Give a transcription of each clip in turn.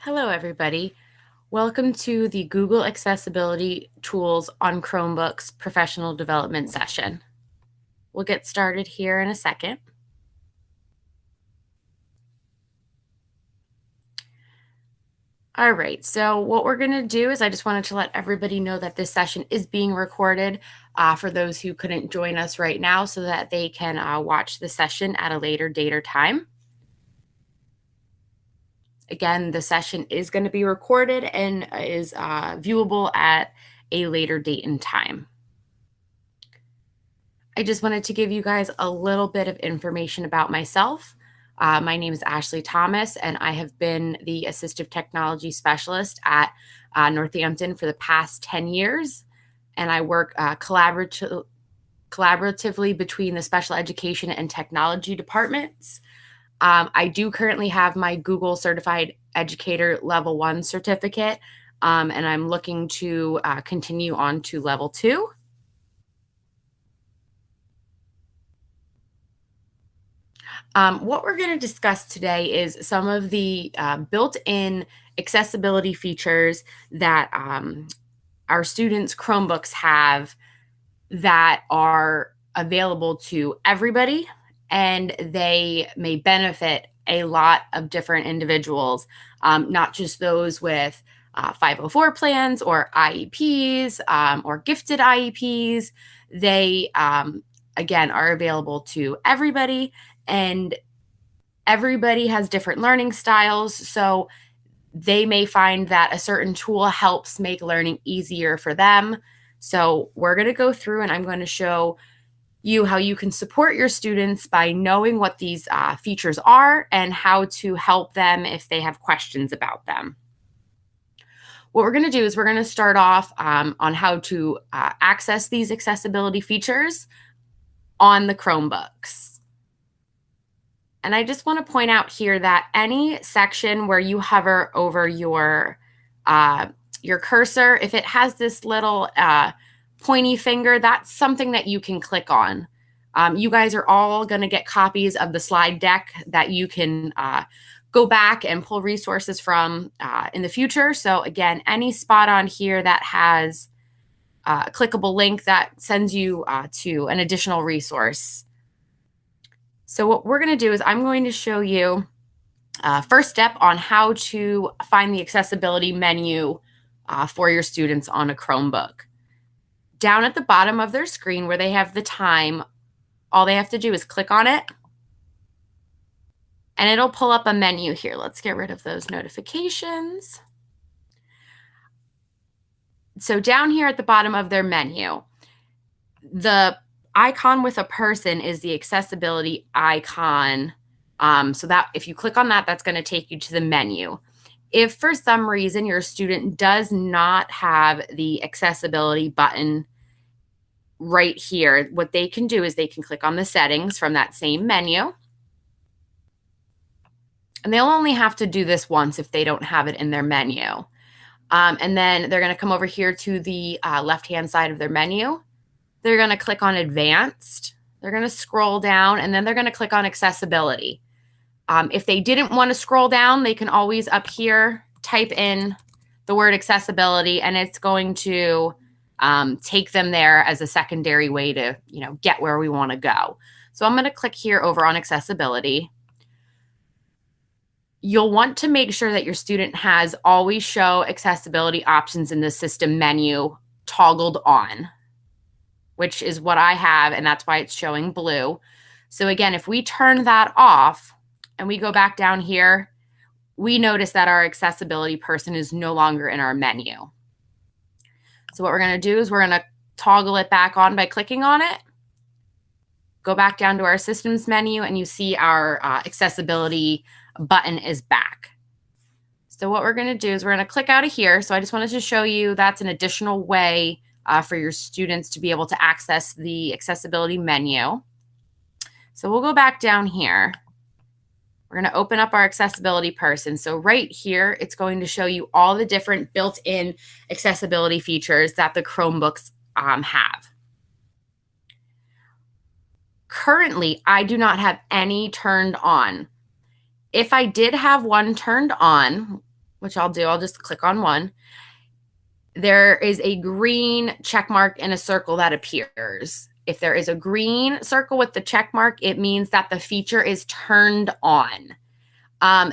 Hello, everybody. Welcome to the Google Accessibility Tools on Chromebooks professional development session. We'll get started here in a second. All right, so what we're going to do is I just wanted to let everybody know that this session is being recorded for those who couldn't join us right now so that they can watch the session at a later date or time. Again, the session is going to be recorded and is viewable at a later date and time. I just wanted to give you guys a little bit of information about myself. My name is Ashley Thomas, and I have been the Assistive Technology Specialist at Northampton for the past 10 years. And I work collaboratively between the special education and technology departments. I do currently have my Google Certified Educator Level 1 certificate, and I'm looking to continue on to Level 2. What we're going to discuss today is some of the built-in accessibility features that our students' Chromebooks have that are available to everybody, and they may benefit a lot of different individuals, not just those with 504 plans or IEPs or gifted IEPs. They, again, are available to everybody, and everybody has different learning styles. So they may find that a certain tool helps make learning easier for them. So we're going to go through and I'm going to show you how you can support your students by knowing what these features are and how to help them if they have questions about them. What we're going to do is we're going to start off on how to access these accessibility features on the Chromebooks. And I just want to point out here that any section where you hover over your cursor, if it has this little pointy finger, that's something that you can click on. You guys are all going to get copies of the slide deck that you can go back and pull resources from in the future. So again, any spot on here that has a clickable link that sends you to an additional resource. So what we're going to do is I'm going to show you first step on how to find the accessibility menu for your students on a Chromebook. Down at the bottom of their screen where they have the time, all they have to do is click on it, and it'll pull up a menu here. Let's get rid of those notifications. So down here at the bottom of their menu, the icon with a person is the accessibility icon. So that if you click on that, that's going to take you to the menu. If for some reason your student does not have the accessibility button right here, what they can do is they can click on the settings from that same menu. And they'll only have to do this once if they don't have it in their menu. And then they're going to come over here to the left-hand side of their menu. They're going to click on Advanced. They're going to scroll down, and then they're going to click on Accessibility. If they didn't want to scroll down, they can always up here type in the word accessibility, and it's going to take them there as a secondary way to get where we want to go. So I'm going to click here over on Accessibility. You'll want to make sure that your student has Always Show Accessibility Options in the System menu toggled on, which is what I have, and that's why it's showing blue. So again, if we turn that off and we go back down here, we notice that our accessibility person is no longer in our menu. So what we're going to do is we're going to toggle it back on by clicking on it. Go back down to our systems menu, and you see our accessibility button is back. So what we're going to do is we're going to click out of here. So I just wanted to show you that's an additional way for your students to be able to access the accessibility menu. So we'll go back down here. We're going to open up our accessibility person. So right here, it's going to show you all the different built-in accessibility features that the Chromebooks have. Currently, I do not have any turned on. If I did have one turned on, which I'll do, I'll just click on one, there is a green check mark in a circle that appears. If there is a green circle with the check mark, it means that the feature is turned on.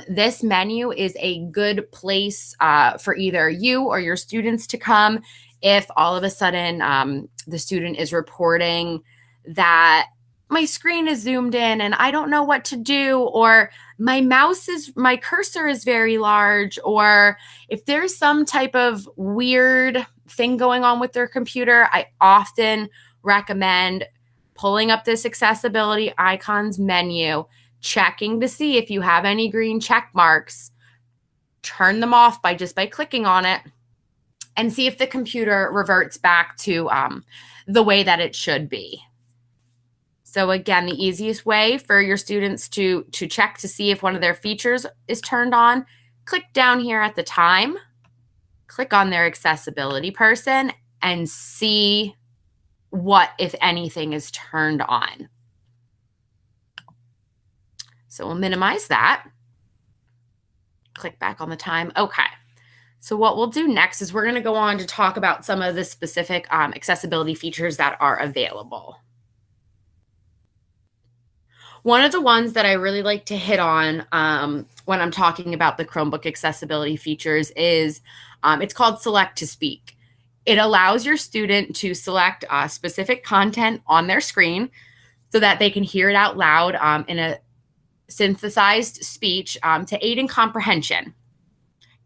This menu is a good place for either you or your students to come if all of a sudden the student is reporting that my screen is zoomed in and I don't know what to do, or my cursor is very large, or if there's some type of weird thing going on with their computer, I often recommend pulling up this accessibility icons menu, checking to see if you have any green check marks, turn them off by clicking on it, and see if the computer reverts back to the way that it should be. So again, the easiest way for your students to check to see if one of their features is turned on, click down here at the time, click on their accessibility person, and see what, if anything, is turned on. So we'll minimize that. Click back on the time. Okay. So what we'll do next is we're going to go on to talk about some of the specific accessibility features that are available. One of the ones that I really like to hit on when I'm talking about the Chromebook accessibility features is it's called Select to Speak. It allows your student to select specific content on their screen so that they can hear it out loud in a synthesized speech to aid in comprehension.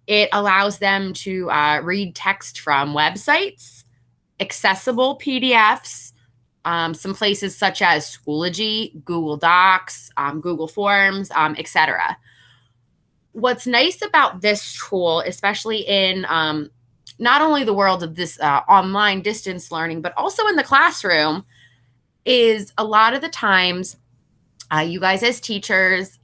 It allows them to read text from websites, accessible PDFs, some places such as Schoology, Google Docs, Google Forms, etc. What's nice about this tool, especially in not only the world of this online distance learning, but also in the classroom, is a lot of the times you guys as teachers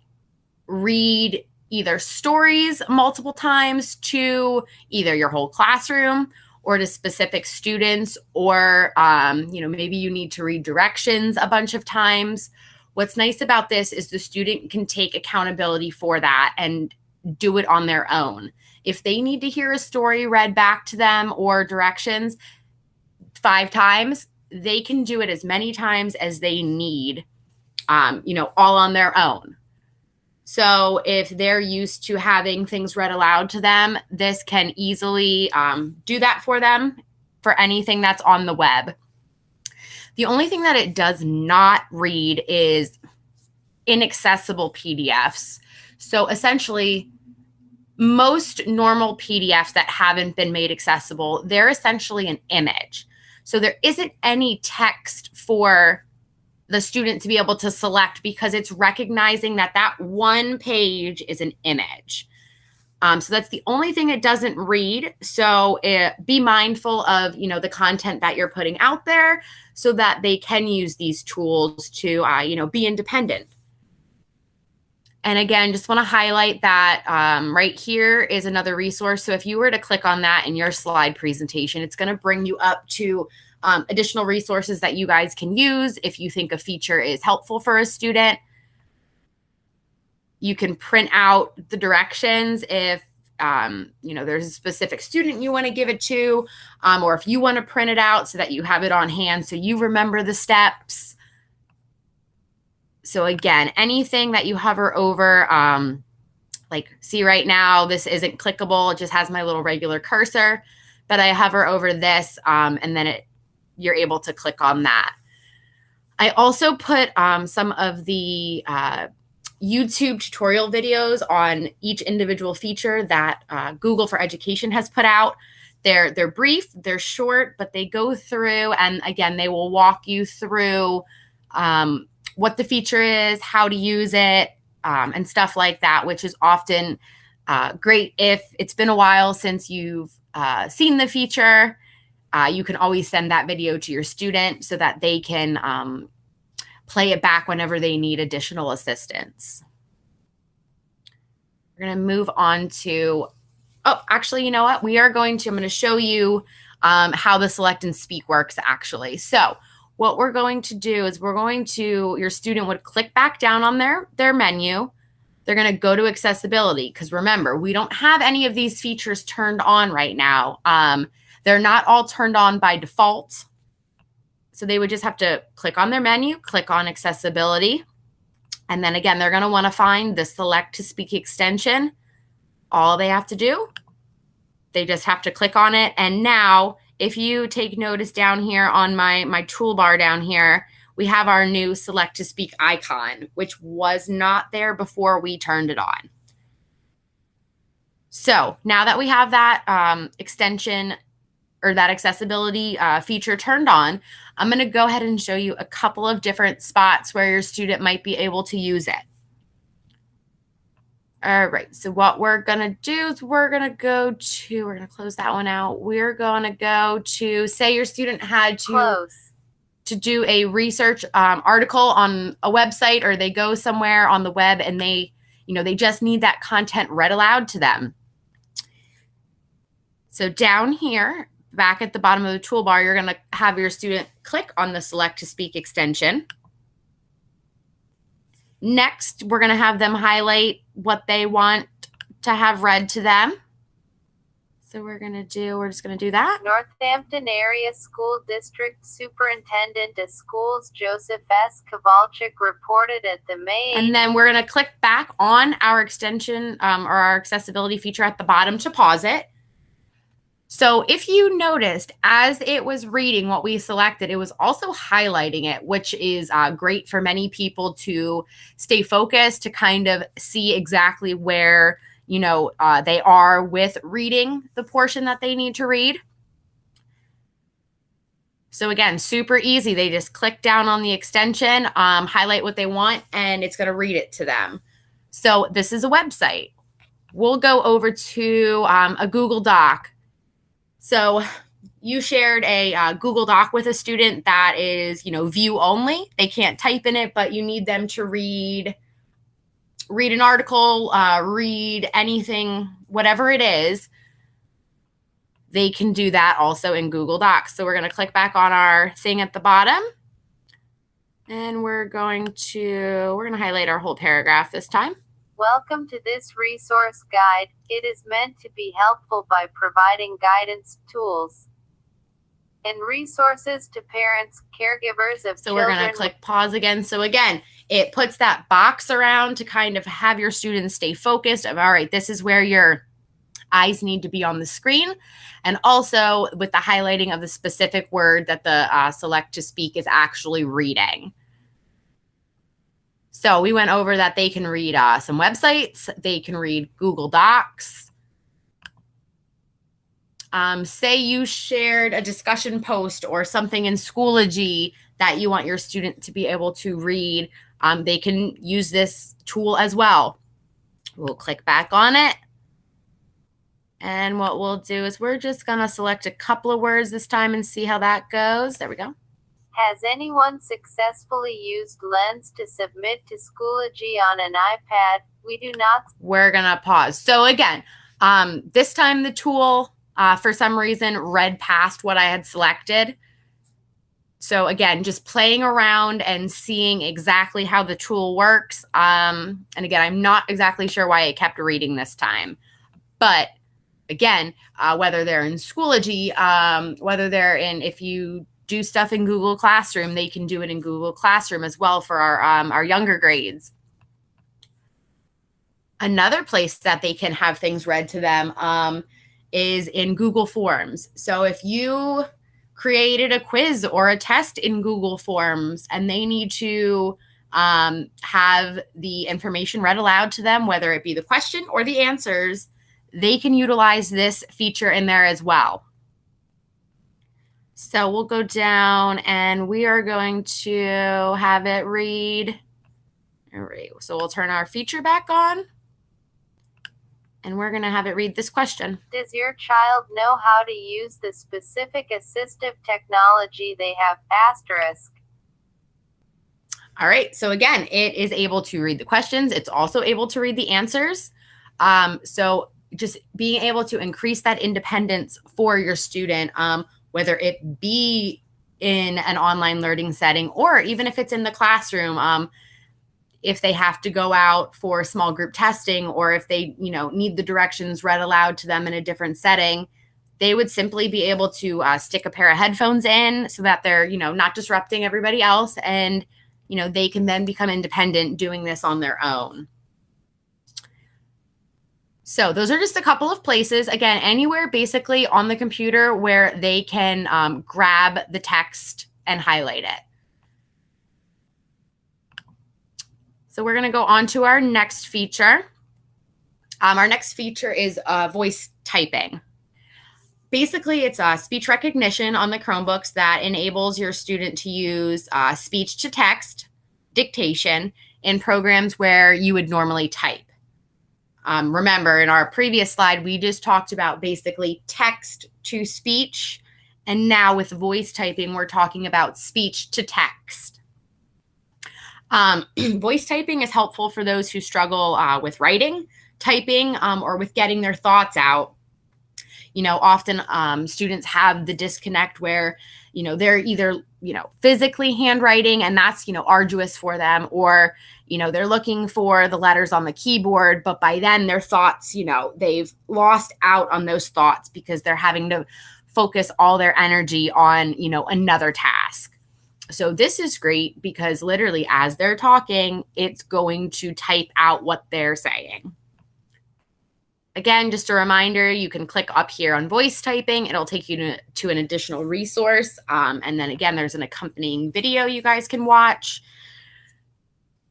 read either stories multiple times to either your whole classroom or to specific students, or maybe you need to read directions a bunch of times. What's nice about this is the student can take accountability for that and do it on their own. If they need to hear a story read back to them or directions 5 times, they can do it as many times as they need, all on their own. So if they're used to having things read aloud to them, this can easily do that for them for anything that's on the web. The only thing that it does not read is inaccessible PDFs. So essentially, most normal PDFs that haven't been made accessible, they're essentially an image. So there isn't any text for the student to be able to select because it's recognizing that that one page is an image. So that's the only thing it doesn't read. So be mindful of, the content that you're putting out there so that they can use these tools to, be independent. And again, just want to highlight that right here is another resource. So if you were to click on that in your slide presentation, it's going to bring you up to additional resources that you guys can use if you think a feature is helpful for a student. You can print out the directions if there's a specific student you want to give it to, or if you want to print it out so that you have it on hand so you remember the steps. So again, anything that you hover over, like see right now, this isn't clickable. It just has my little regular cursor, but I hover over this and then you're able to click on that. I also put some of the YouTube tutorial videos on each individual feature that Google for Education has put out. They're brief, they're short, but they go through, and again, they will walk you through what the feature is, how to use it, and stuff like that, which is often great if it's been a while since you've seen the feature. You can always send that video to your student so that they can play it back whenever they need additional assistance. We're going to move on to, actually, you know what? I'm going to show you how the select and speak works actually. So what we're going to do is your student would click back down on their menu. they're going to go to accessibility, because remember, we don't have any of these features turned on right now. They're not all turned on by default. So they would just have to click on their menu, click on accessibility. And then again, they're going to want to find the select to speak extension. All they have to do, they just have to click on it. And now if you take notice down here on my toolbar down here, we have our new select to speak icon, which was not there before we turned it on. So now that we have that extension or that accessibility feature turned on, I'm going to go ahead and show you a couple of different spots where your student might be able to use it. All right, so what we're going to do is we're going to close that one out. We're going to go to, say your student had to do a research article on a website, or they go somewhere on the web and they just need that content read aloud to them. So down here, back at the bottom of the toolbar, you're going to have your student click on the select to speak extension. Next, we're going to have them highlight what they want to have read to them. So we're just going to do that. Northampton Area School District Superintendent of Schools Joseph S. Kowalczyk reported at the May. And then we're going to click back on our extension or our accessibility feature at the bottom to pause it. So if you noticed, as it was reading what we selected, it was also highlighting it, which is great for many people to stay focused, to kind of see exactly where, they are with reading the portion that they need to read. So again, super easy. They just click down on the extension, highlight what they want, and it's going to read it to them. So this is a website. We'll go over to a Google Doc. So you shared a Google Doc with a student that is, view only. They can't type in it, but you need them to read an article, read anything, whatever it is. They can do that also in Google Docs. So we're going to click back on our thing at the bottom. And we're going to highlight our whole paragraph this time. Welcome to this resource guide. It is meant to be helpful by providing guidance, tools, and resources to parents, caregivers of children. So we're going to click pause again. So again, it puts that box around to kind of have your students stay focused of, all right, this is where your eyes need to be on the screen. And also with the highlighting of the specific word that the select to speak is actually reading. So we went over that they can read some websites. They can read Google Docs. Say you shared a discussion post or something in Schoology that you want your student to be able to read. They can use this tool as well. We'll click back on it. And what we'll do is we're just going to select a couple of words this time and see how that goes. There we go. Has anyone successfully used Lens to submit to Schoology on an iPad? We do not. We're going to pause. So again, this time the tool, for some reason, read past what I had selected. So again, just playing around and seeing exactly how the tool works. And again, I'm not exactly sure why it kept reading this time. But again, whether they're in Schoology, whether they're in, if you do stuff in Google Classroom, they can do it in Google Classroom as well for our younger grades. Another place that they can have things read to them is in Google Forms. So if you created a quiz or a test in Google Forms and they need to have the information read aloud to them, whether it be the question or the answers, they can utilize this feature in there as well. So we'll go down and we are going to have it read. All right, so we'll turn our feature back on and we're going to have it read this question. Does your child know how to use the specific assistive technology they have? Asterisk. All right, so again, it is able to read the questions. It's also able to read the answers. So just being able to increase that independence for your student, whether it be in an online learning setting or even if it's in the classroom, if they have to go out for small group testing, or if they, need the directions read aloud to them in a different setting, they would simply be able to stick a pair of headphones in so that they're, not disrupting everybody else. And, they can then become independent doing this on their own. So those are just a couple of places. Again, anywhere basically on the computer where they can grab the text and highlight it. So we're going to go on to our next feature. Our next feature is voice typing. Basically, it's speech recognition on the Chromebooks that enables your student to use speech to text dictation in programs where you would normally type. Remember, in our previous slide, we just talked about basically text to speech. And now with voice typing, we're talking about speech to text. Voice typing is helpful for those who struggle with writing, typing, or with getting their thoughts out. Often students have the disconnect where, they're either, physically handwriting, and that's, arduous for them, or, they're looking for the letters on the keyboard, but by then their thoughts, they've lost out on those thoughts because they're having to focus all their energy on, another task. So this is great because literally as they're talking, it's going to type out what they're saying. Again, just a reminder, you can click up here on voice typing. It'll take you to an additional resource. And then again, there's an accompanying video you guys can watch.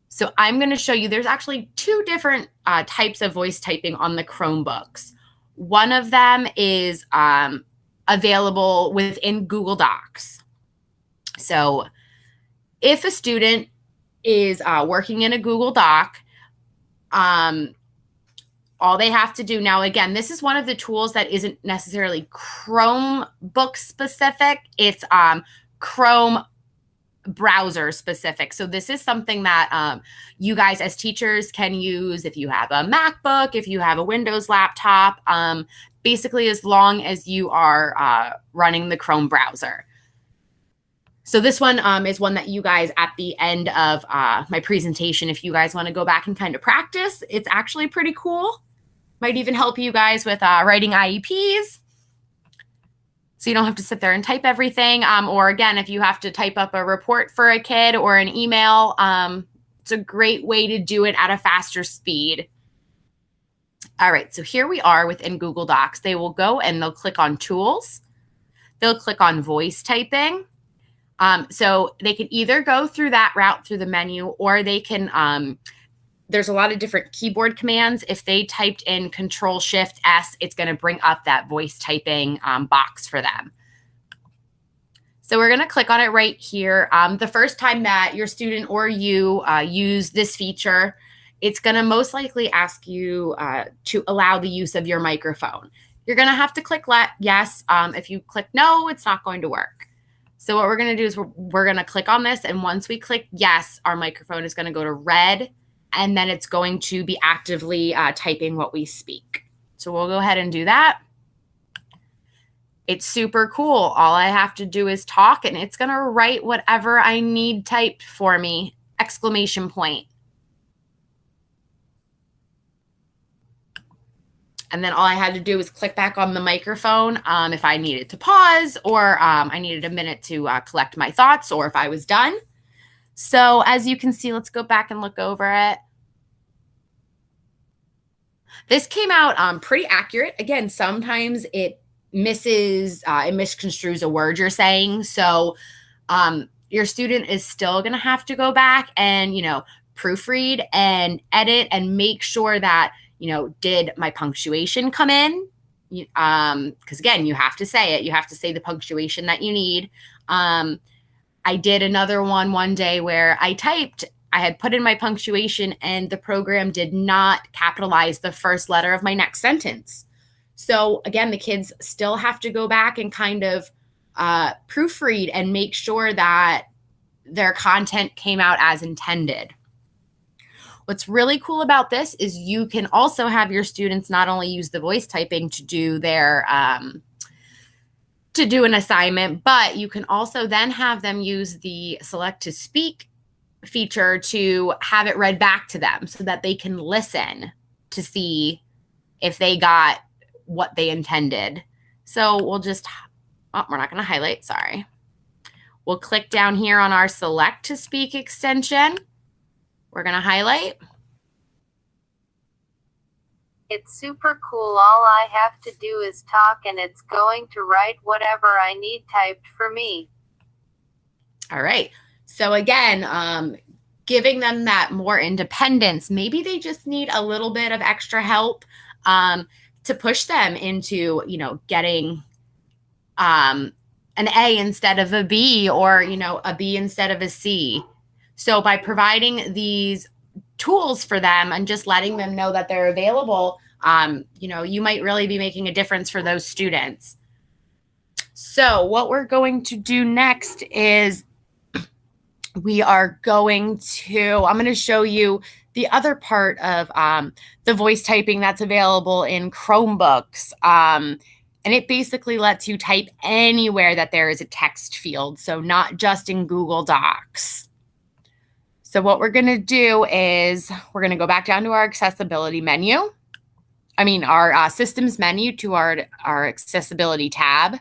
So I'm going to show you, there's actually two different types of voice typing on the Chromebooks. One of them is available within Google Docs. So if a student is working in a Google Doc, all they have to do now, again, this is one of the tools that isn't necessarily Chromebook specific. It's Chrome browser specific. So this is something that you guys as teachers can use if you have a MacBook, if you have a Windows laptop, basically as long as you are running the Chrome browser. So this one is one that you guys at the end of my presentation, if you guys want to go back and kind of practice, it's actually pretty cool. Might even help you guys with writing IEPs. So you don't have to sit there and type everything. Or again, if you have to type up a report for a kid or an email, it's a great way to do it at a faster speed. All right, so here we are within Google Docs. They will go and they'll click on Tools. They'll click on Voice Typing. So they can either go through that route through the menu, or they can, there's a lot of different keyboard commands. If they typed in Control-Shift-S, it's going to bring up that voice typing box for them. So we're going to click on it right here. The first time that your student or you use this feature, it's going to most likely ask you to allow the use of your microphone. You're going to have to click yes. If you click no, it's not going to work. So what we're going to do is we're going to click on this, and once we click yes, our microphone is going to go to red, and then it's going to be actively typing what we speak. So we'll go ahead and do that. It's super cool. All I have to do is talk, and it's going to write whatever I need typed for me, exclamation point. And then all I had to do was click back on the microphone if I needed to pause, or I needed a minute to collect my thoughts, or if I was done. So as you can see, let's go back and look over it. This came out pretty accurate. Again, sometimes it misconstrues a word you're saying. So your student is still going to have to go back and, proofread and edit and make sure that, did my punctuation come in? Because again, you have to say it. You have to say the punctuation that you need. I did another one day where I had put in my punctuation, and the program did not capitalize the first letter of my next sentence. So again, the kids still have to go back and kind of proofread and make sure that their content came out as intended. What's really cool about this is you can also have your students not only use the voice typing to do their to do an assignment, but you can also then have them use the select to speak feature to have it read back to them so that they can listen to see if they got what they intended. So we'll just, oh, we're not going to highlight, sorry. We'll click down here on our select to speak extension. We're going to highlight. It's super cool. All I have to do is talk and it's going to write whatever I need typed for me. All right. So again, giving them that more independence. Maybe they just need a little bit of extra help to push them into, getting an A instead of a B, or, a B instead of a C. So by providing these tools for them and just letting them know that they're available, you might really be making a difference for those students. So what we're going to do next is I'm going to show you the other part of the voice typing that's available in Chromebooks. And it basically lets you type anywhere that there is a text field, so not just in Google Docs. So what we're going to do is we're going to go back down to our accessibility menu. Our systems menu to our accessibility tab.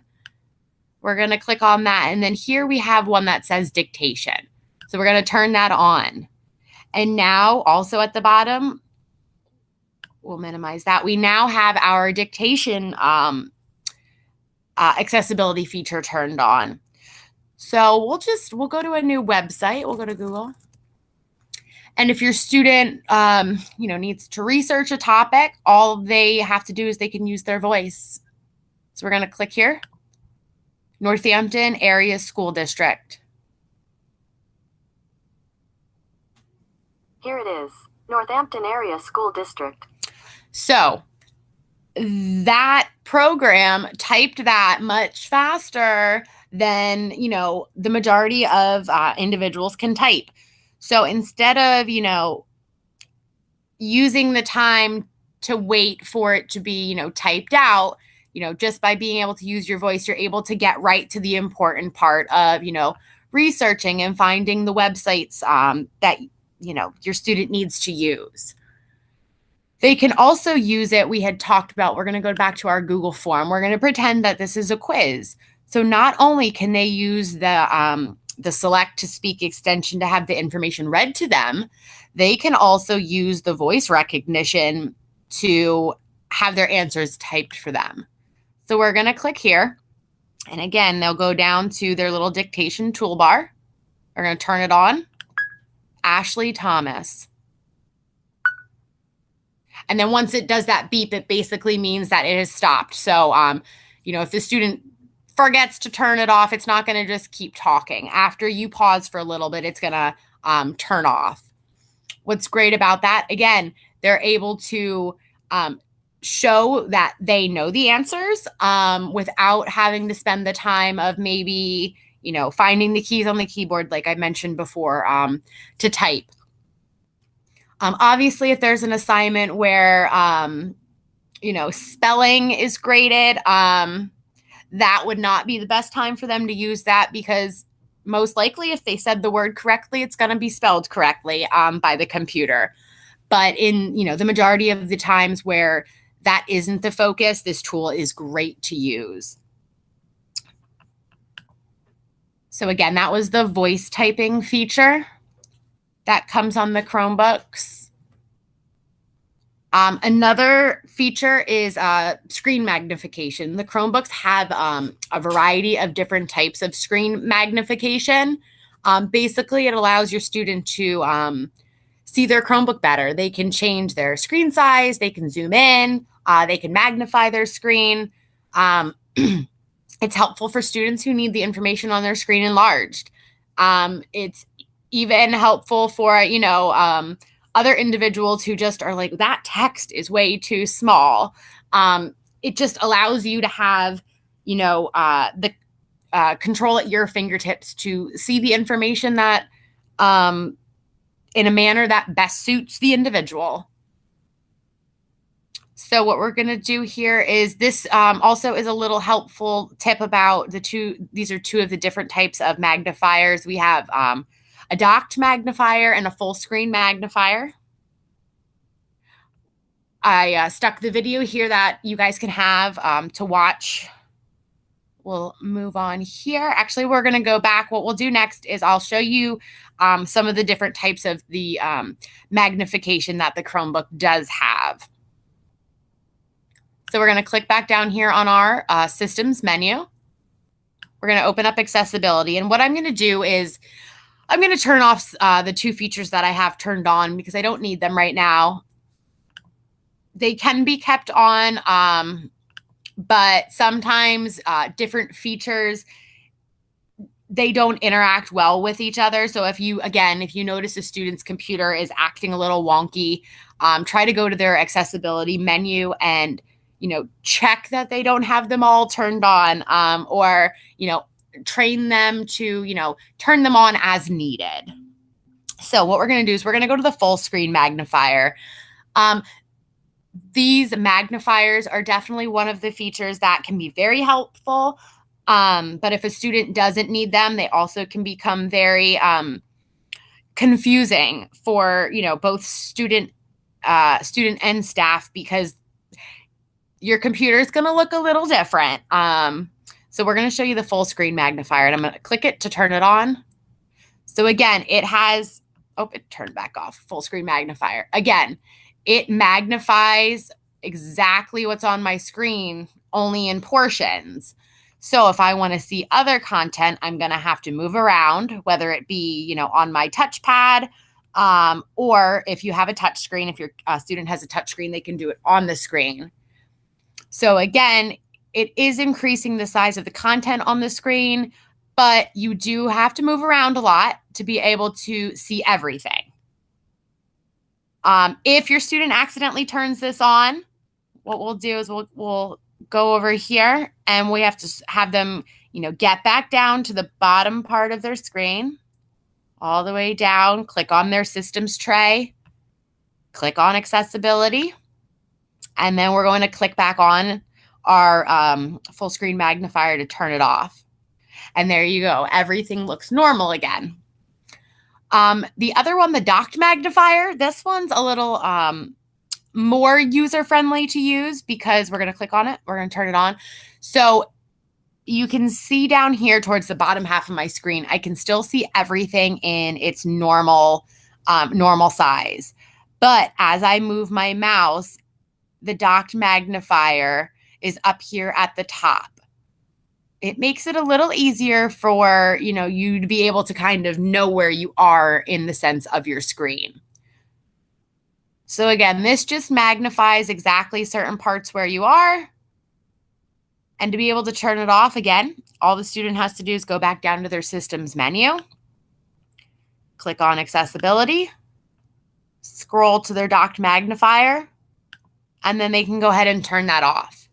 We're going to click on that. And then here we have one that says dictation. So we're going to turn that on. And now also at the bottom, we'll minimize that. We now have our dictation accessibility feature turned on. So we'll go to a new website. We'll go to Google. And if your student, needs to research a topic, all they have to do is they can use their voice. So we're going to click here. Northampton Area School District. Here it is, Northampton Area School District. So that program typed that much faster than, the majority of individuals can type. So instead of, using the time to wait for it to be, typed out, just by being able to use your voice, you're able to get right to the important part of, researching and finding the websites that, your student needs to use. They can also use it. We had talked about, we're going to go back to our Google form. We're going to pretend that this is a quiz. So not only can they use the select to speak extension to have the information read to them, they can also use the voice recognition to have their answers typed for them. So we're going to click here. And again, they'll go down to their little dictation toolbar. We're going to turn it on. Ashley Thomas. And then once it does that beep, it basically means that it has stopped. So, if the student forgets to turn it off, it's not going to just keep talking. After you pause for a little bit, it's going to turn off. What's great about that, again, they're able to show that they know the answers without having to spend the time of maybe, finding the keys on the keyboard, like I mentioned before, to type. Obviously, if there's an assignment where, spelling is graded, that would not be the best time for them to use that, because most likely if they said the word correctly, it's going to be spelled correctly by the computer. But in, the majority of the times where that isn't the focus, this tool is great to use. So again, that was the voice typing feature that comes on the Chromebooks. Another feature is screen magnification. The Chromebooks have a variety of different types of screen magnification. Basically, it allows your student to see their Chromebook better. They can change their screen size, they can zoom in, they can magnify their screen. It's helpful for students who need the information on their screen enlarged. It's even helpful for, other individuals who just are like, that text is way too small. It just allows you to have, the control at your fingertips to see the information that in a manner that best suits the individual. So what we're going to do here is this also is a little helpful tip about these are two of the different types of magnifiers. We have a docked magnifier and a full screen magnifier. I stuck the video here that you guys can have to watch. We'll move on here. Actually, we're going to go back. What we'll do next is I'll show you some of the different types of the magnification that the Chromebook does have. So we're going to click back down here on our systems menu. We're going to open up accessibility. And what I'm going to do is I'm going to turn off the two features that I have turned on because I don't need them right now. They can be kept on, but sometimes different features, they don't interact well with each other. So if you notice a student's computer is acting a little wonky, try to go to their accessibility menu and, check that they don't have them all turned on, or, train them to, turn them on as needed. So what we're going to do is we're going to go to the full screen magnifier. These magnifiers are definitely one of the features that can be very helpful. But if a student doesn't need them, they also can become very confusing for, both student and staff, because your computer is going to look a little different. So we're going to show you the full screen magnifier, and I'm going to click it to turn it on. So again, it has, it turned back off, full screen magnifier. Again, it magnifies exactly what's on my screen, only in portions. So if I want to see other content, I'm going to have to move around, whether it be, on my touchpad, or if you have a touch screen, if your student has a touch screen, they can do it on the screen. So again, it is increasing the size of the content on the screen, but you do have to move around a lot to be able to see everything. If your student accidentally turns this on, what we'll do is we'll go over here, and we have to have them, get back down to the bottom part of their screen, all the way down, click on their systems tray, click on accessibility, and then we're going to click back on our full screen magnifier to turn it off. And there you go. Everything looks normal again. The other one, the docked magnifier, this one's a little more user-friendly to use because we're going to click on it. We're going to turn it on. So you can see down here towards the bottom half of my screen, I can still see everything in its normal size. But as I move my mouse, the docked magnifier is up here at the top. It makes it a little easier for, you to be able to kind of know where you are in the sense of your screen. So again, this just magnifies exactly certain parts where you are. And to be able to turn it off, again, all the student has to do is go back down to their systems menu, click on accessibility, scroll to their docked magnifier, and then they can go ahead and turn that off.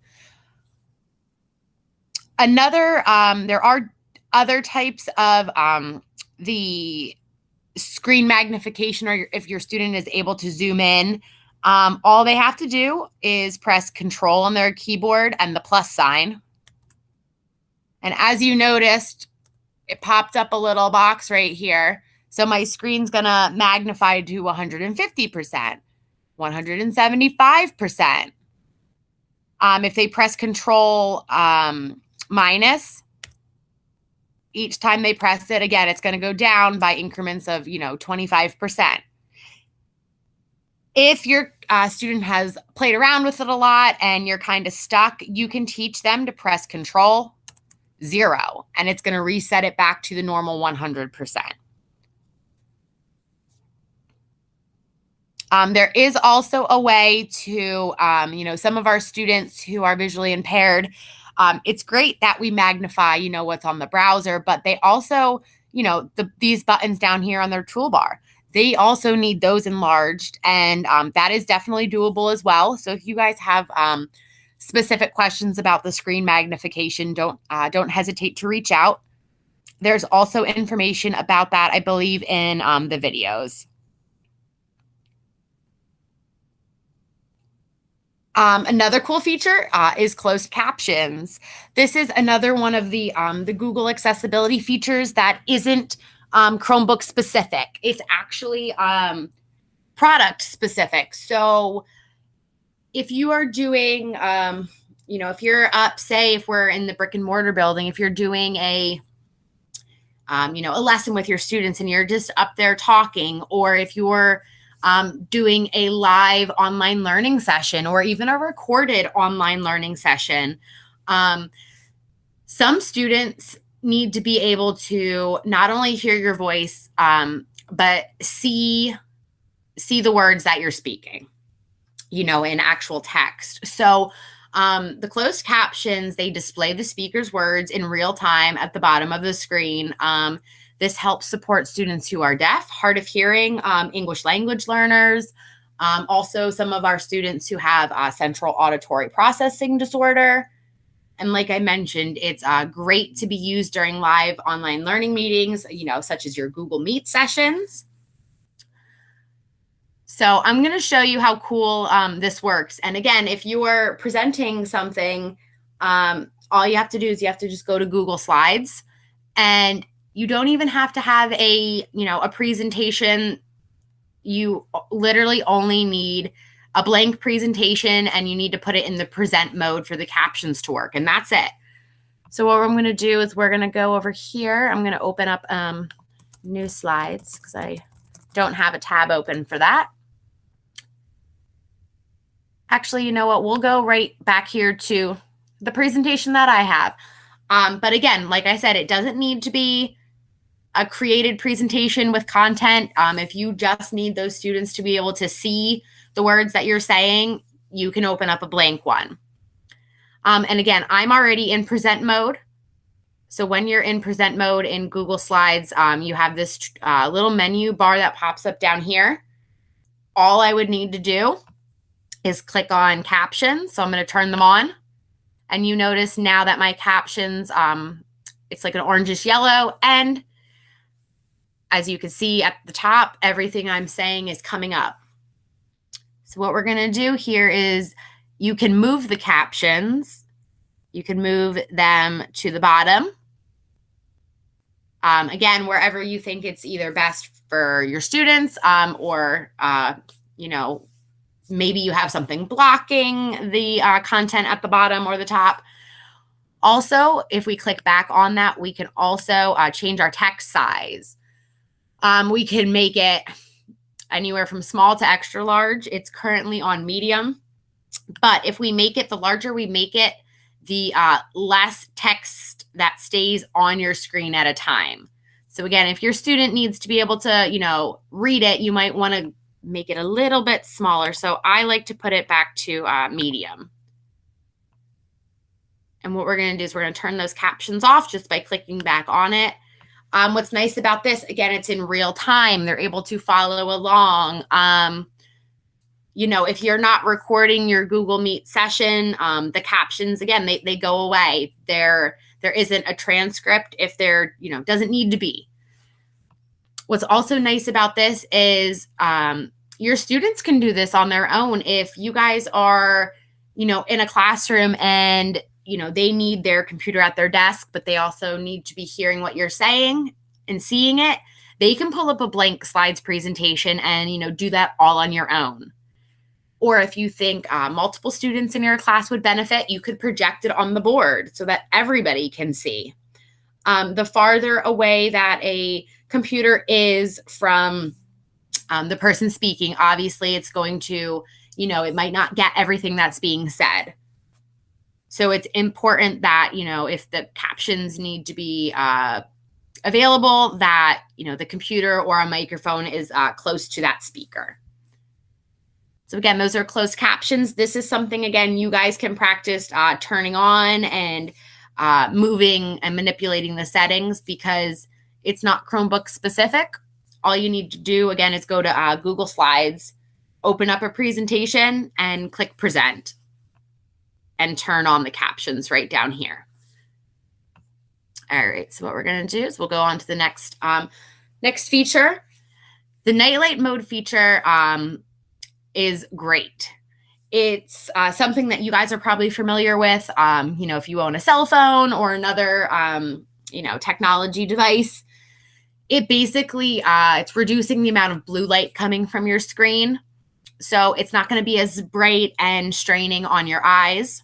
There are other types of the screen magnification, or if your student is able to zoom in. All they have to do is press Control on their keyboard and the plus sign. And as you noticed, it popped up a little box right here. So my screen's going to magnify to 150%, 175%. If they press Control minus, each time they press it, again, it's going to go down by increments of, 25%. If your student has played around with it a lot and you're kind of stuck, you can teach them to press Control 0, and it's going to reset it back to the normal 100%. There is also a way to, some of our students who are visually impaired, it's great that we magnify, what's on the browser, but they also, these buttons down here on their toolbar, they also need those enlarged, and that is definitely doable as well. So if you guys have specific questions about the screen magnification, don't hesitate to reach out. There's also information about that, I believe, in the videos. Another cool feature is closed captions. This is another one of the Google accessibility features that isn't Chromebook specific. It's actually product specific. So if you are doing, if you're up, say, if we're in the brick and mortar building, if you're doing a lesson with your students and you're just up there talking, or if you're doing a live online learning session or even a recorded online learning session, some students need to be able to not only hear your voice, but see the words that you're speaking, in actual text. So the closed captions, they display the speaker's words in real time at the bottom of the screen. This helps support students who are deaf, hard of hearing, English language learners, also some of our students who have central auditory processing disorder. And like I mentioned, it's great to be used during live online learning meetings, such as your Google Meet sessions. So I'm going to show you how cool this works. And again, if you are presenting something, all you have to do is you have to just go to Google Slides, and you don't even have to have a presentation. You literally only need a blank presentation, and you need to put it in the present mode for the captions to work, and that's it. So what I'm going to do is we're going to go over here. I'm going to open up new slides because I don't have a tab open for that. Actually, you know what? We'll go right back here to the presentation that I have. But again, like I said, it doesn't need to be a created presentation with content. If you just need those students to be able to see the words that you're saying, you can open up a blank one. And again, I'm already in present mode. So when you're in present mode in Google Slides, you have this little menu bar that pops up down here. All I would need to do is click on captions. So I'm going to turn them on. And you notice now that my captions, it's like an orangish yellow. And as you can see at the top, everything I'm saying is coming up. So what we're going to do here is you can move the captions. You can move them to the bottom. Again, wherever you think it's either best for your students or, maybe you have something blocking the content at the bottom or the top. Also, if we click back on that, we can also change our text size. We can make it anywhere from small to extra large. It's currently on medium. But if we make it, the larger we make it, the less text that stays on your screen at a time. So again, if your student needs to be able to, read it, you might want to make it a little bit smaller. So I like to put it back to medium. And what we're going to do is we're going to turn those captions off just by clicking back on it. What's nice about this, again, it's in real time. They're able to follow along. If you're not recording your Google Meet session, the captions, again, they go away. There isn't a transcript if there, doesn't need to be. What's also nice about this is your students can do this on their own. If you guys are, in a classroom and, they need their computer at their desk, but they also need to be hearing what you're saying and seeing it, they can pull up a blank slides presentation and, do that all on your own. Or if you think multiple students in your class would benefit, you could project it on the board so that everybody can see. The farther away that a computer is from the person speaking, obviously it's going to, it might not get everything that's being said. So it's important that, if the captions need to be available, that, the computer or a microphone is close to that speaker. So again, those are closed captions. This is something, again, you guys can practice turning on and moving and manipulating the settings because it's not Chromebook specific. All you need to do, again, is go to Google Slides, open up a presentation, and click Present, and turn on the captions right down here. All right, so what we're going to do is we'll go on to the next feature. The Nightlight Mode feature is great. It's something that you guys are probably familiar with, if you own a cell phone or another, technology device. it basically, it's reducing the amount of blue light coming from your screen. So it's not going to be as bright and straining on your eyes.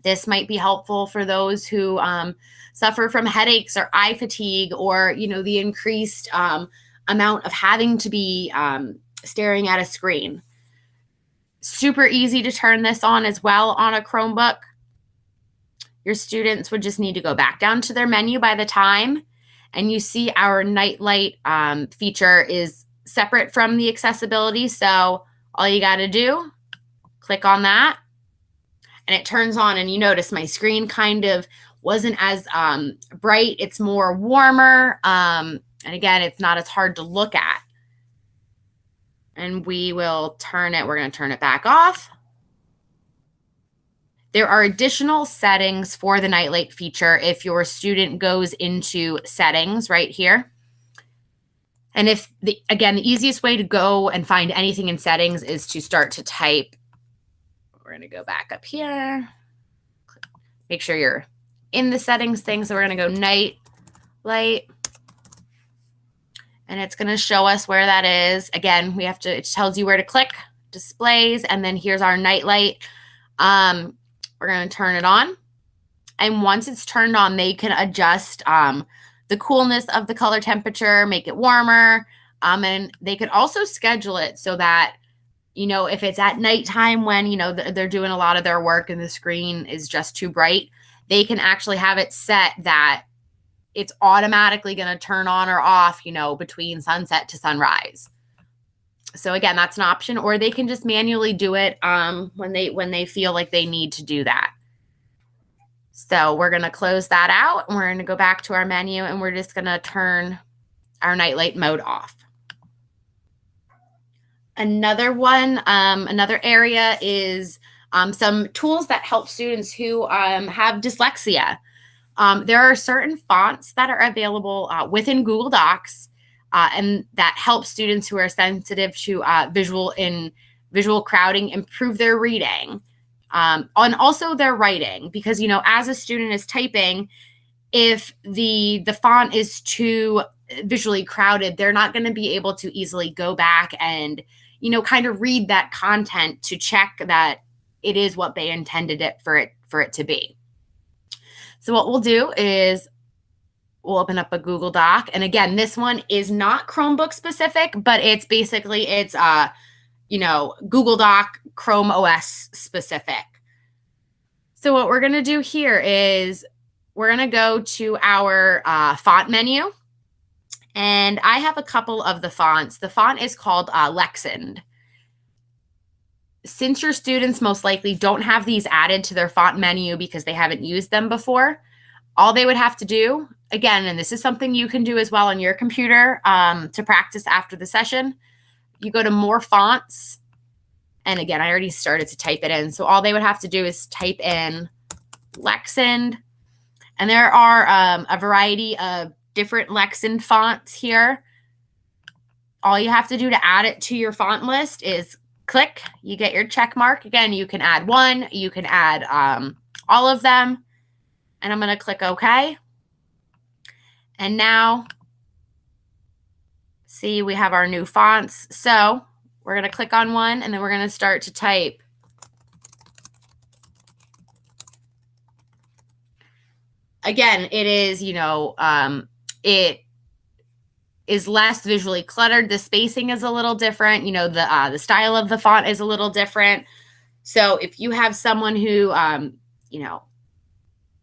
This might be helpful for those who suffer from headaches or eye fatigue, or, the increased amount of having to be staring at a screen. Super easy to turn this on as well on a Chromebook. Your students would just need to go back down to their menu by the time, and you see our Nightlight feature is separate from the accessibility. So all you got to do, click on that, and it turns on, and you notice my screen kind of wasn't as bright. It's more warmer. And again, it's not as hard to look at. And we will turn it. We're going to turn it back off. There are additional settings for the Nightlight feature if your student goes into settings right here. And again, the easiest way to go and find anything in settings is to start to type. We're going to go back up here. Make sure you're in the settings thing. So we're going to go Nightlight. And it's going to show us where that is. Again, it tells you where to click, displays, and then here's our Nightlight. We're going to turn it on. And once it's turned on, they can adjust the coolness of the color temperature, make it warmer. And they could also schedule it so that, if it's at nighttime when, they're doing a lot of their work and the screen is just too bright, they can actually have it set that it's automatically going to turn on or off, between sunset to sunrise. So again, that's an option, or they can just manually do it when they feel like they need to do that. So we're going to close that out, and we're going to go back to our menu, and we're just going to turn our Nightlight mode off. Another area is some tools that help students who have dyslexia. There are certain fonts that are available within Google Docs, and that help students who are sensitive to visual crowding improve their reading, and also their writing. Because, as a student is typing, if the font is too visually crowded, they're not going to be able to easily go back and, kind of read that content to check that it is what they intended it for it to be. So what we'll do is we'll open up a Google Doc. And again, this one is not Chromebook specific, but it's Google Doc, Chrome OS specific. So what we're going to do here is we're going to go to our font menu. And I have a couple of the fonts. The font is called Lexend. Since your students most likely don't have these added to their font menu because they haven't used them before, all they would have to do, again, and this is something you can do as well on your computer to practice after the session, you go to More Fonts. And again, I already started to type it in. So all they would have to do is type in Lexend. And there are a variety of different Lexend fonts here. All you have to do to add it to your font list is click, you get your check mark. Again, you can add one, you can add all of them. And I'm going to click OK. And now, see, we have our new fonts. So we're going to click on one, and then we're going to start to type. Again, it is, it is less visually cluttered. The spacing is a little different. The style of the font is a little different. So if you have someone who,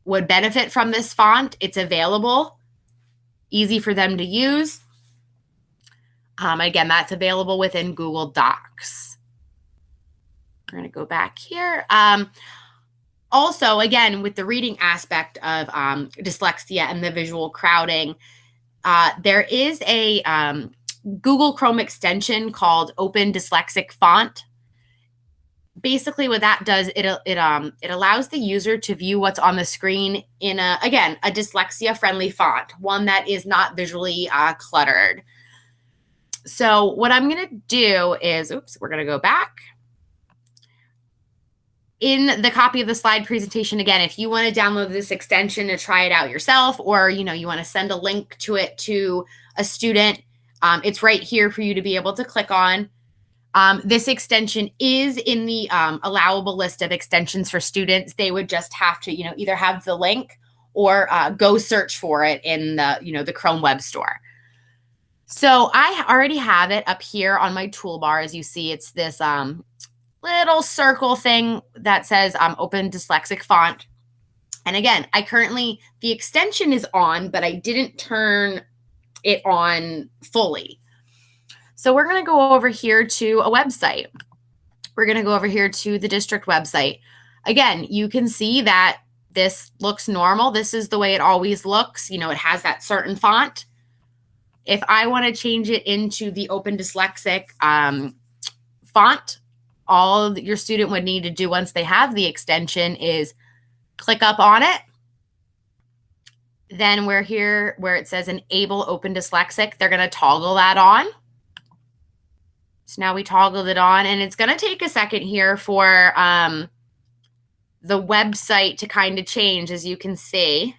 would benefit from this font, it's available, easy for them to use. Again, that's available within Google Docs. We're going to go back here. Also, again, with the reading aspect of dyslexia and the visual crowding, there is a Google Chrome extension called Open Dyslexic Font. Basically, what that does, it allows the user to view what's on the screen in a dyslexia-friendly font, one that is not visually cluttered. So what I'm going to do is, we're going to go back. In the copy of the slide presentation, again, if you want to download this extension to try it out yourself, or you want to send a link to it to a student, it's right here for you to be able to click on. This extension is in the allowable list of extensions for students. They would just have to, either have the link or go search for it in the, the Chrome Web Store. So I already have it up here on my toolbar. As you see, it's this little circle thing that says Open Dyslexic Font. And again, the extension is on, but I didn't turn it on fully. So we're going to go over here to a website. We're going to go over here to the district website. Again, you can see that this looks normal. This is the way it always looks. It has that certain font. If I want to change it into the Open Dyslexic font, all your student would need to do once they have the extension is click up on it. Then we're here where it says Enable Open Dyslexic. They're going to toggle that on. So now we toggled it on, and it's going to take a second here for the website to kind of change, as you can see.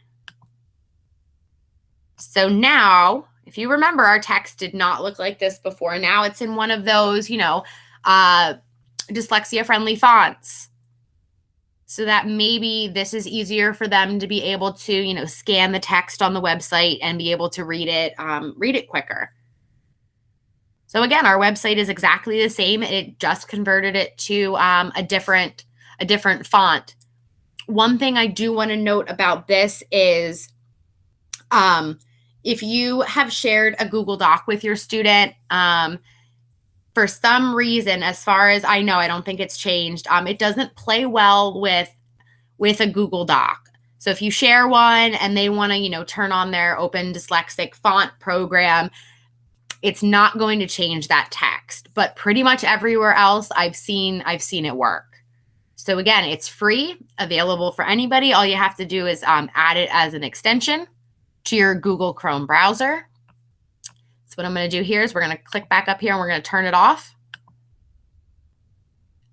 So now, if you remember, our text did not look like this before. Now it's in one of those, dyslexia-friendly fonts, so that maybe this is easier for them to be able to, scan the text on the website and be able to read it quicker. So again, our website is exactly the same. It just converted it to a different font. One thing I do want to note about this is if you have shared a Google Doc with your student, for some reason, as far as I know, I don't think it's changed. It doesn't play well with a Google Doc. So if you share one and they want to, turn on their Open Dyslexic Font program, it's not going to change that text. But pretty much everywhere else I've seen it work. So again, it's free, available for anybody. All you have to do is add it as an extension to your Google Chrome browser. So what I'm going to do here is we're going to click back up here and we're going to turn it off.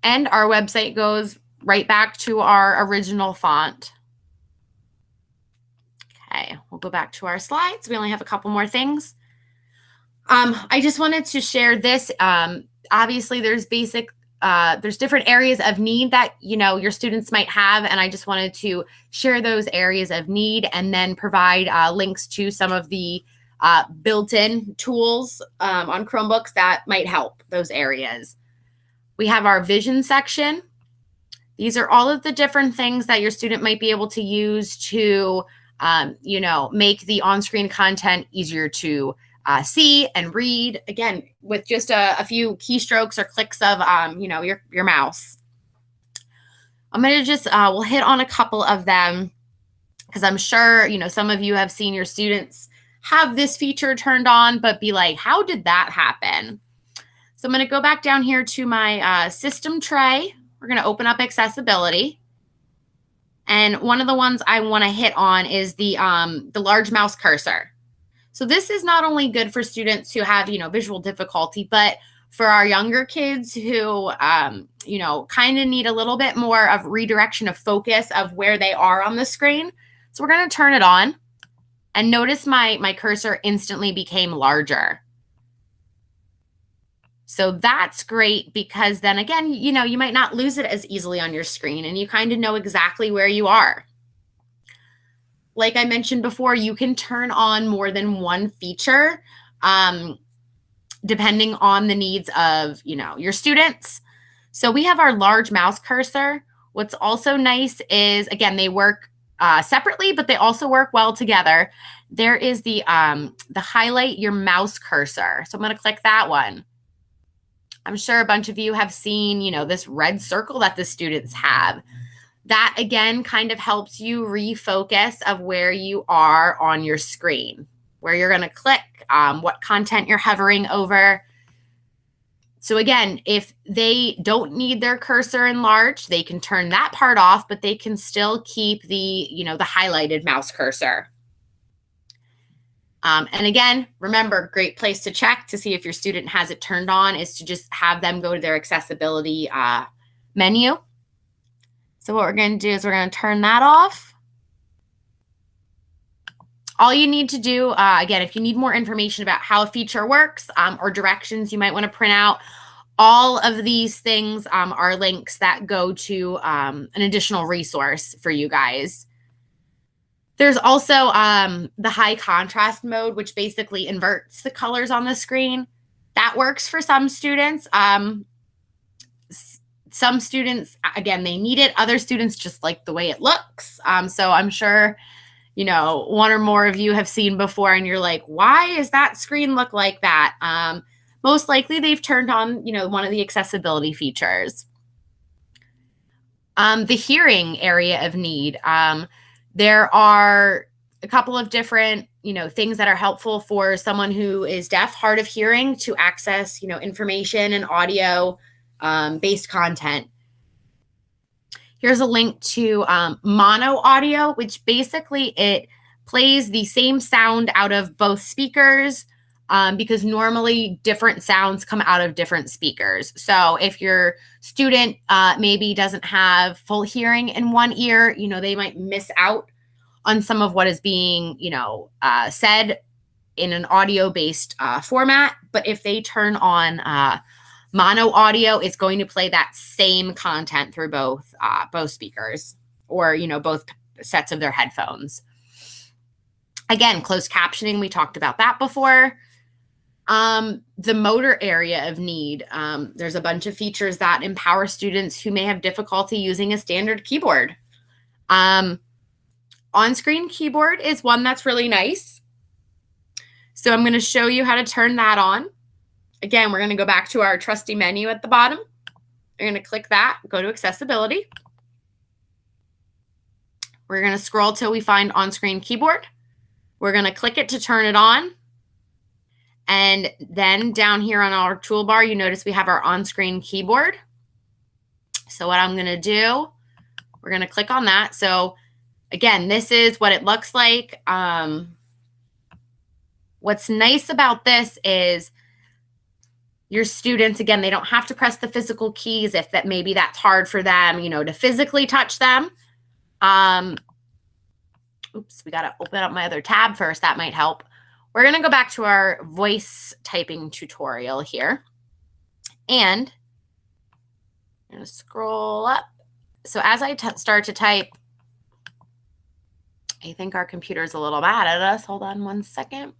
And our website goes right back to our original font. Okay, we'll go back to our slides. We only have a couple more things. I just wanted to share this. Obviously, there's different areas of need that, your students might have. And I just wanted to share those areas of need and then provide links to some of the built-in tools on Chromebooks that might help those areas. We have our vision section. These are all of the different things that your student might be able to use to, make the on-screen content easier to see and read, again, with just a few keystrokes or clicks of, your mouse. I'm going to just, we'll hit on a couple of them because I'm sure, some of you have seen your students have this feature turned on, but be like, how did that happen? So I'm going to go back down here to my system tray. We're going to open up accessibility. And one of the ones I want to hit on is the large mouse cursor. So this is not only good for students who have, visual difficulty, but for our younger kids who, kind of need a little bit more of redirection of focus of where they are on the screen. So we're going to turn it on. And notice my cursor instantly became larger. So that's great because then again, you might not lose it as easily on your screen and you kind of know exactly where you are. Like I mentioned before, you can turn on more than one feature depending on the needs of, your students. So we have our large mouse cursor. What's also nice is, again, they work separately, but they also work well together. There is the highlight your mouse cursor. So I'm going to click that one. I'm sure a bunch of you have seen, this red circle that the students have. That, again, kind of helps you refocus of where you are on your screen, where you're going to click, what content you're hovering over. So again, if they don't need their cursor enlarged, they can turn that part off, but they can still keep the, the highlighted mouse cursor. And again, remember, great place to check to see if your student has it turned on is to just have them go to their accessibility menu. So what we're going to do is we're going to turn that off. All you need to do, again, if you need more information about how a feature works or directions you might want to print out, all of these things are links that go to an additional resource for you guys. There's also the high contrast mode, which basically inverts the colors on the screen. That works for some students. Some students, again, they need it. Other students just like the way it looks. So I'm sure, you know, one or more of you have seen before and you're like, why does that screen look like that? Most likely they've turned on, you know, one of the accessibility features. The hearing area of need. There are a couple of different, you know, things that are helpful for someone who is deaf, hard of hearing to access, you know, information and audio based content. Here's a link to mono audio, which basically it plays the same sound out of both speakers because normally different sounds come out of different speakers. So if your student maybe doesn't have full hearing in one ear, you know, they might miss out on some of what is being, you know, said in an audio-based format. But if they turn on mono audio, it's going to play that same content through both speakers or, you know, both sets of their headphones. Again, closed captioning, we talked about that before. The motor area of need. There's a bunch of features that empower students who may have difficulty using a standard keyboard. On-screen keyboard is one that's really nice. So I'm going to show you how to turn that on. Again, we're going to go back to our trusty menu at the bottom. You're going to click that, go to accessibility. We're going to scroll till we find on-screen keyboard. We're going to click it to turn it on. And then down here on our toolbar, you notice we have our on-screen keyboard. So what I'm going to do, we're going to click on that. So again, this is what it looks like. What's nice about this is your students, again, they don't have to press the physical keys if that maybe that's hard for them, you know, to physically touch them. Oops, we got to open up my other tab first. That might help. We're going to go back to our voice typing tutorial here. And I'm going to scroll up. So as I start to type, I think our computer's a little mad at us. Hold on one second.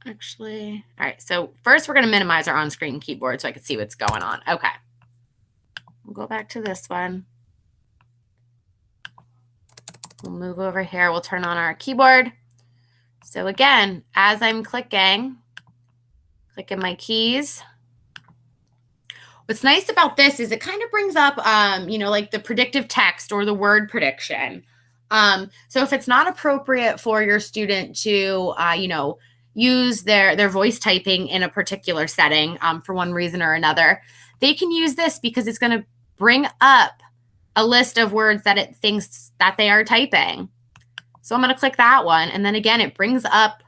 Actually, all right, so first we're going to minimize our on-screen keyboard so I can see what's going on. Okay. We'll go back to this one. We'll move over here. We'll turn on our keyboard. So again, as I'm clicking my keys. What's nice about this is it kind of brings up, you know, like the predictive text or the word prediction. So if it's not appropriate for your student to, you know, use their voice typing in a particular setting for one reason or another, they can use this because it's going to bring up a list of words that it thinks that they are typing. So I'm going to click that one. And then again, it brings up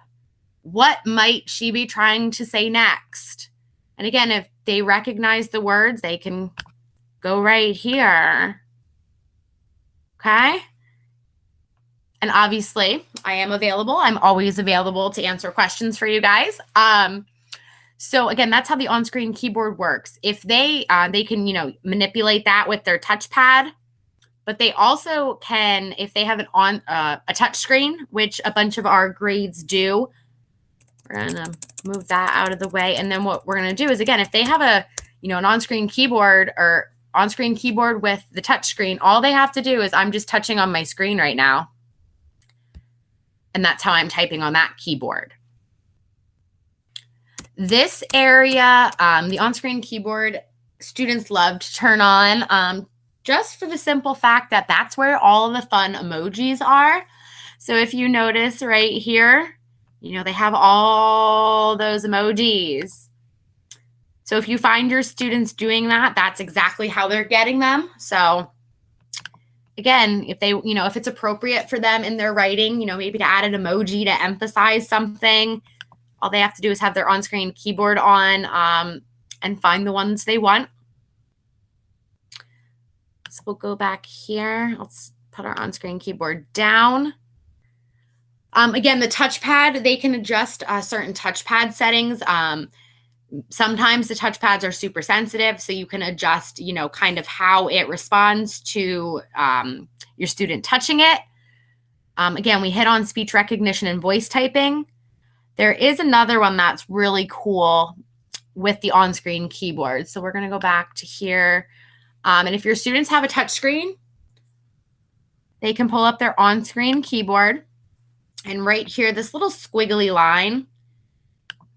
what might she be trying to say next. And again, if they recognize the words, they can go right here. Okay. And obviously, I am available. I'm always available to answer questions for you guys. So again, that's how the on-screen keyboard works. If they can, you know, manipulate that with their touchpad, but they also can, if they have a touch screen, which a bunch of our grades do. We're gonna move that out of the way, and then what we're gonna do is, again, if they have a, you know, an on-screen keyboard or on-screen keyboard with the touch screen, all they have to do is, I'm just touching on my screen right now. And that's how I'm typing on that keyboard. This area, the on-screen keyboard, students love to turn on just for the simple fact that that's where all the fun emojis are. So if you notice right here, you know, they have all those emojis. So if you find your students doing that, that's exactly how they're getting them. So again, if they, you know, if it's appropriate for them in their writing, you know, maybe to add an emoji to emphasize something, all they have to do is have their on-screen keyboard on and find the ones they want. So we'll go back here. Let's put our on-screen keyboard down. Again, the touchpad, they can adjust certain touchpad settings. Sometimes the touchpads are super sensitive, so you can adjust, kind of how it responds to your student touching it. Again, we hit on speech recognition and voice typing. There is another one that's really cool with the on-screen keyboard. So we're going to go back to here. And if your students have a touch screen, they can pull up their on-screen keyboard. And right here, this little squiggly line,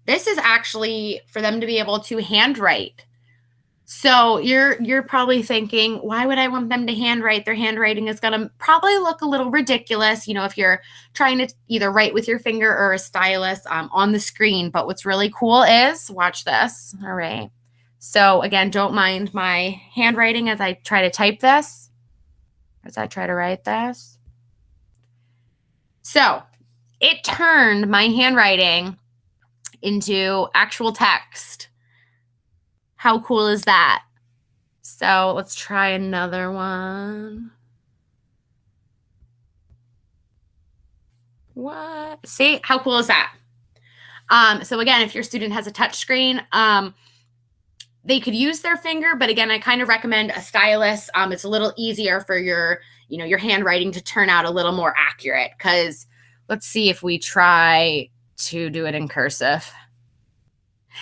this is actually for them to be able to handwrite. So you're probably thinking, why would I want them to handwrite? Their handwriting is going to probably look a little ridiculous, if you're trying to either write with your finger or a stylus on the screen. But what's really cool is, watch this. All right. So again, don't mind my handwriting as I try to type this, as I try to write this. So it turned my handwriting into actual text. How cool is that? So let's try another one. What? See, how cool is that? So again, if your student has a touch screen, they could use their finger, but again, I kind of recommend a stylus. It's a little easier for your handwriting to turn out a little more accurate, because let's see if we try to do it in cursive.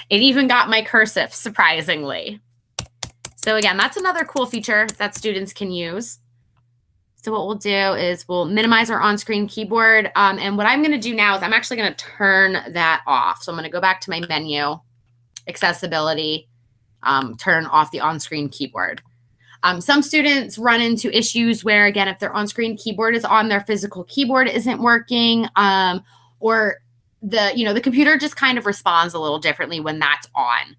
It even got my cursive, surprisingly. So again, that's another cool feature that students can use. So what we'll do is we'll minimize our on-screen keyboard. And what I'm going to do now is I'm actually going to turn that off. So I'm going to go back to my menu, accessibility, turn off the on-screen keyboard. Some students run into issues where, again, if their on-screen keyboard is on, their physical keyboard isn't working, or the computer just kind of responds a little differently when that's on.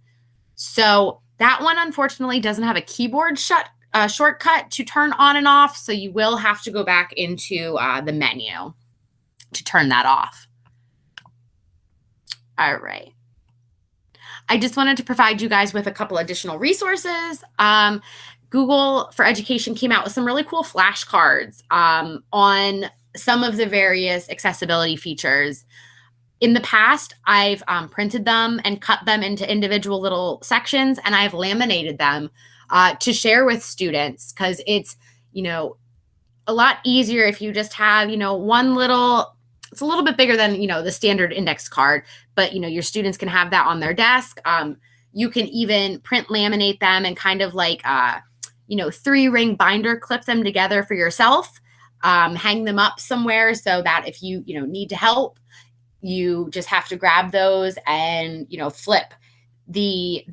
So that one, unfortunately, doesn't have a keyboard shortcut to turn on and off. So you will have to go back into the menu to turn that off. All right. I just wanted to provide you guys with a couple additional resources. Google for Education came out with some really cool flashcards on some of the various accessibility features. In the past, I've printed them and cut them into individual little sections, and I've laminated them to share with students, because it's, a lot easier if you just have, one little, it's a little bit bigger than, the standard index card, but, your students can have that on their desk. You can even print laminate them and kind of like, 3-ring binder clip them together for yourself, hang them up somewhere so that if you, need to help, you just have to grab those and, flip. The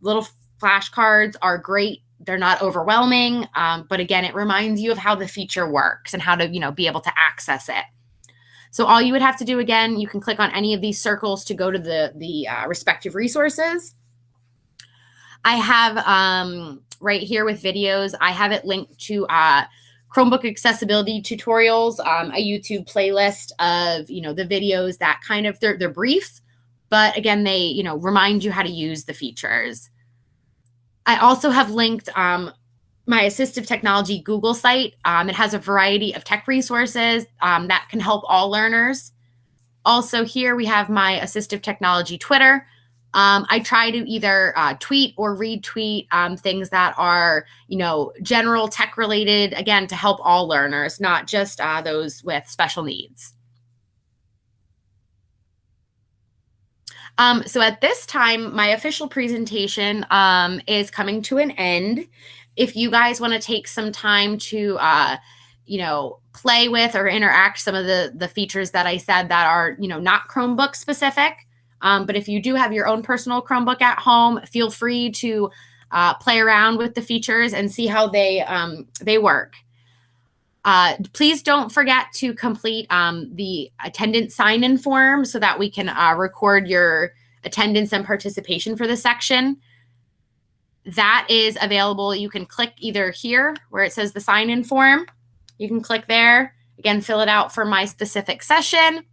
little flashcards are great. They're not overwhelming. But again, it reminds you of how the feature works and how to, be able to access it. So all you would have to do, again, you can click on any of these circles to go to the respective resources. I have right here with videos, I have it linked to Chromebook accessibility tutorials, a YouTube playlist of, the videos that kind of, they're brief, but again, they, remind you how to use the features. I also have linked my assistive technology Google site. It has a variety of tech resources that can help all learners. Also here we have my assistive technology Twitter. I try to either tweet or retweet things that are, general tech related, again, to help all learners, not just those with special needs. So at this time, my official presentation is coming to an end. If you guys want to take some time to, play with or interact some of the features that I said that are, not Chromebook specific, but if you do have your own personal Chromebook at home, feel free to play around with the features and see how they work. Please don't forget to complete the attendance sign-in form so that we can record your attendance and participation for the section. That is available. You can click either here where it says the sign-in form. You can click there. Again, fill it out for my specific session.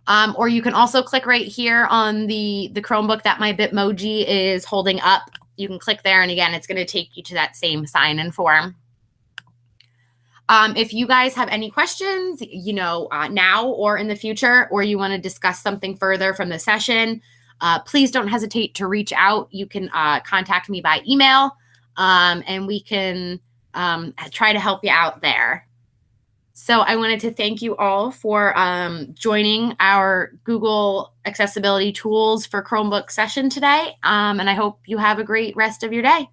Or you can also click right here on the Chromebook that my Bitmoji is holding up. You can click there, and again, it's going to take you to that same sign-in form. If you guys have any questions, now or in the future, or you want to discuss something further from the session, please don't hesitate to reach out. You can contact me by email, and we can try to help you out there. So I wanted to thank you all for joining our Google Accessibility Tools for Chromebook session today, and I hope you have a great rest of your day.